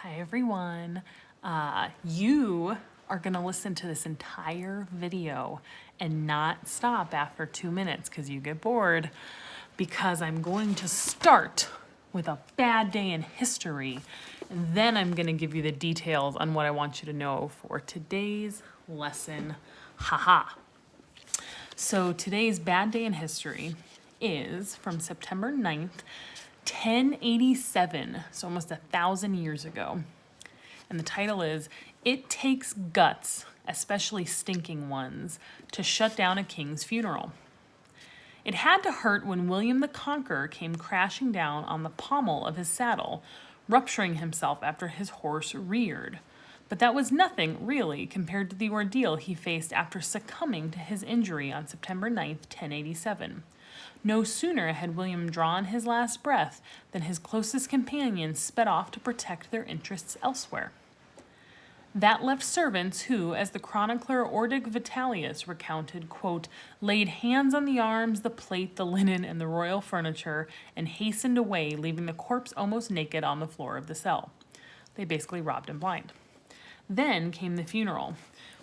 Hi everyone. You are going to listen to this entire video and not stop after 2 minutes because you get bored, because I'm going to start with a bad day in history, and then I'm going to give you the details on what I want you to know for today's lesson. Haha. So today's bad day in history is from September 9th, 1087, so almost 1,000 years ago. And the title is, "It Takes Guts, Especially Stinking Ones, to Shut Down a King's Funeral." It had to hurt when William the Conqueror came crashing down on the pommel of his saddle, rupturing himself after his horse reared. But that was nothing, really, compared to the ordeal he faced after succumbing to his injury on September 9th, 1087. No sooner had William drawn his last breath than his closest companions sped off to protect their interests elsewhere. That left servants who, as the chronicler Ordig Vitellius recounted, quote, laid hands on the arms, the plate, the linen, and the royal furniture, and hastened away, leaving the corpse almost naked on the floor of the cell. They basically robbed him blind. Then came the funeral.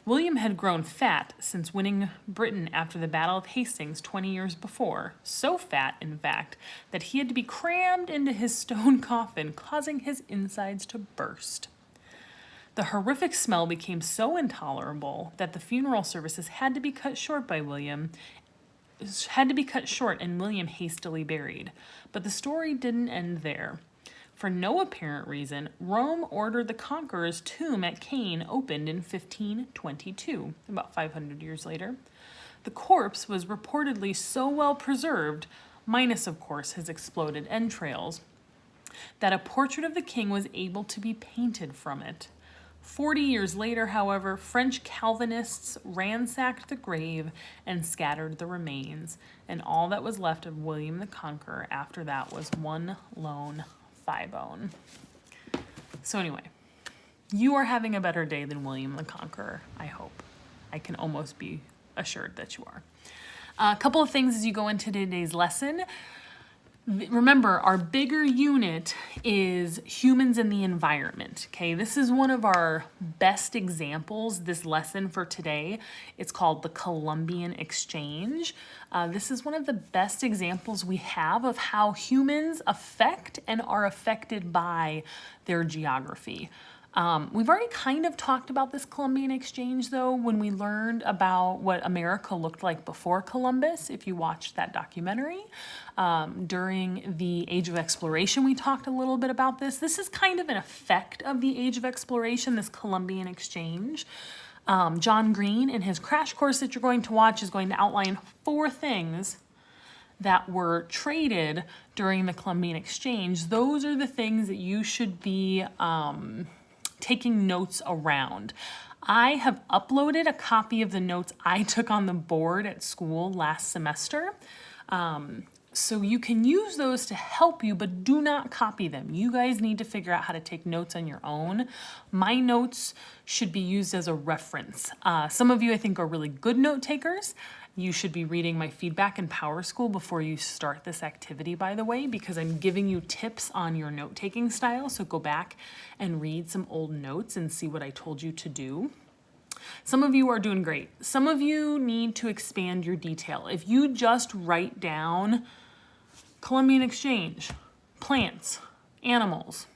William had grown fat since winning Britain after the Battle of Hastings 20 years before, so fat, in fact, that he had to be crammed into his stone coffin, causing his insides to burst. The horrific smell became so intolerable that the funeral services had to be cut short and William hastily buried. But the story didn't end there. For no apparent reason, Rome ordered the conqueror's tomb at Caen opened in 1522, about 500 years later. The corpse was reportedly so well preserved, minus, of course, his exploded entrails, that a portrait of the king was able to be painted from it. 40 years later, however, French Calvinists ransacked the grave and scattered the remains, and all that was left of William the Conqueror after that was one lone thigh bone. So anyway, you are having a better day than William the Conqueror, I hope. I can almost be assured that you are. A couple of things as you go into today's lesson. Remember, our bigger unit is humans and the environment, okay? This is one of our best examples, this lesson for today. It's called the Columbian Exchange. This is one of the best examples we have of how humans affect and are affected by their geography. We've already kind of talked about this Columbian Exchange, though, when we learned about what America looked like before Columbus, if you watched that documentary. During the Age of Exploration, we talked a little bit about this. This is kind of an effect of the Age of Exploration, this Columbian Exchange. John Green, in his crash course that you're going to watch, is going to outline 4 things that were traded during the Columbian Exchange. Those are the things that you should be taking notes around. I have uploaded a copy of the notes I took on the board at school last semester. So you can use those to help you, but do not copy them. You guys need to figure out how to take notes on your own. My notes should be used as a reference. Some of you, I think, are really good note takers. You should be reading my feedback in PowerSchool before you start this activity, by the way, because I'm giving you tips on your note-taking style. So go back and read some old notes and see what I told you to do. Some of you are doing great. Some of you need to expand your detail. If you just write down Columbian Exchange, plants, animals,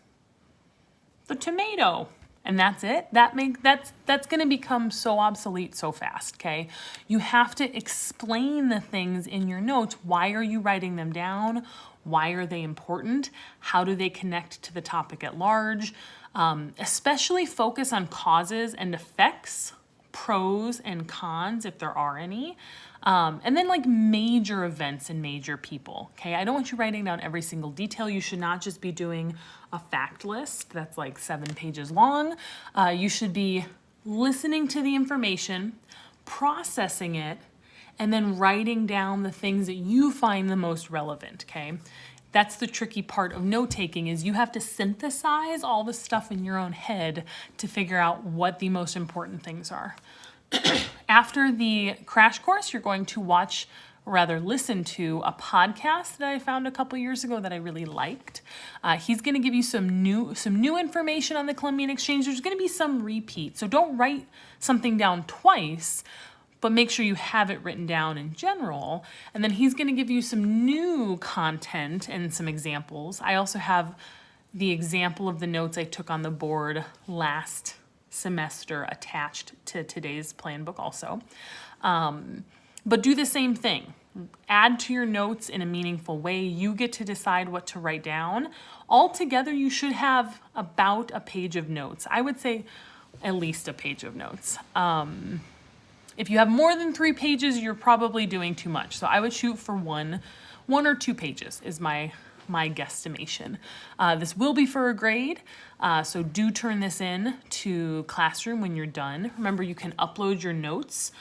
the tomato, and that's it, that's going to become so obsolete so fast, okay? You have to explain the things in your notes. Why are you writing them down? Why are they important? How do they connect to the topic at large? Especially focus on causes and effects, pros and cons, if there are any. And then like major events and major people, okay? I don't want you writing down every single detail. You should not just be doing a fact list that's like 7 pages long. You should be listening to the information, processing it, and then writing down the things that you find the most relevant, okay? That's the tricky part of note-taking, is you have to synthesize all the stuff in your own head to figure out what the most important things are. After the crash course, you're going to watch listen to a podcast that I found a couple years ago that I really liked. He's going to give you some new information on the Columbian Exchange. There's going to be some repeat, so don't write something down twice, but make sure you have it written down in general. And then he's going to give you some new content and some examples. I also have the example of the notes I took on the board last semester attached to today's plan book also. But do the same thing. Add to your notes in a meaningful way. You get to decide what to write down. Altogether, you should have about a page of notes. I would say at least a page of notes. If you have more than 3 pages, you're probably doing too much. So I would shoot for one or 2 pages is my guesstimation. This will be for a grade, so do turn this in to Classroom when you're done. Remember, you can upload your notes.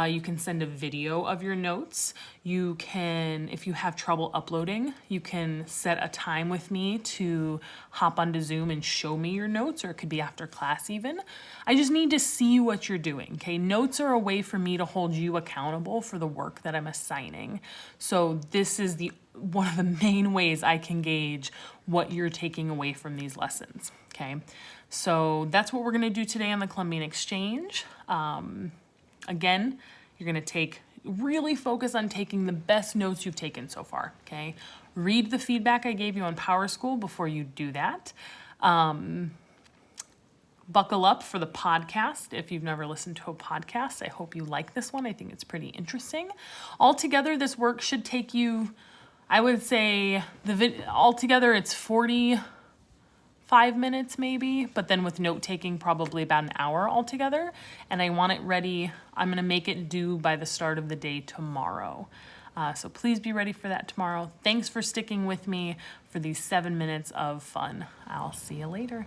You can send a video of your notes. You can, if you have trouble uploading, you can set a time with me to hop onto Zoom and show me your notes, or it could be after class even. I just need to see what you're doing, okay? Notes are a way for me to hold you accountable for the work that I'm assigning. So this is one of the main ways I can gauge what you're taking away from these lessons, okay? So that's what we're gonna do today on the Columbian Exchange. Again, you're gonna really focus on taking the best notes you've taken so far, okay? Read the feedback I gave you on PowerSchool before you do that. Buckle up for the podcast. If you've never listened to a podcast, I hope you like this one. I think it's pretty interesting. Altogether, this work should take you, I would say, altogether it's 45 minutes maybe, but then with note taking, probably about an hour altogether. And I want it ready. I'm going to make it due by the start of the day tomorrow. So please be ready for that tomorrow. Thanks for sticking with me for these 7 minutes of fun. I'll see you later.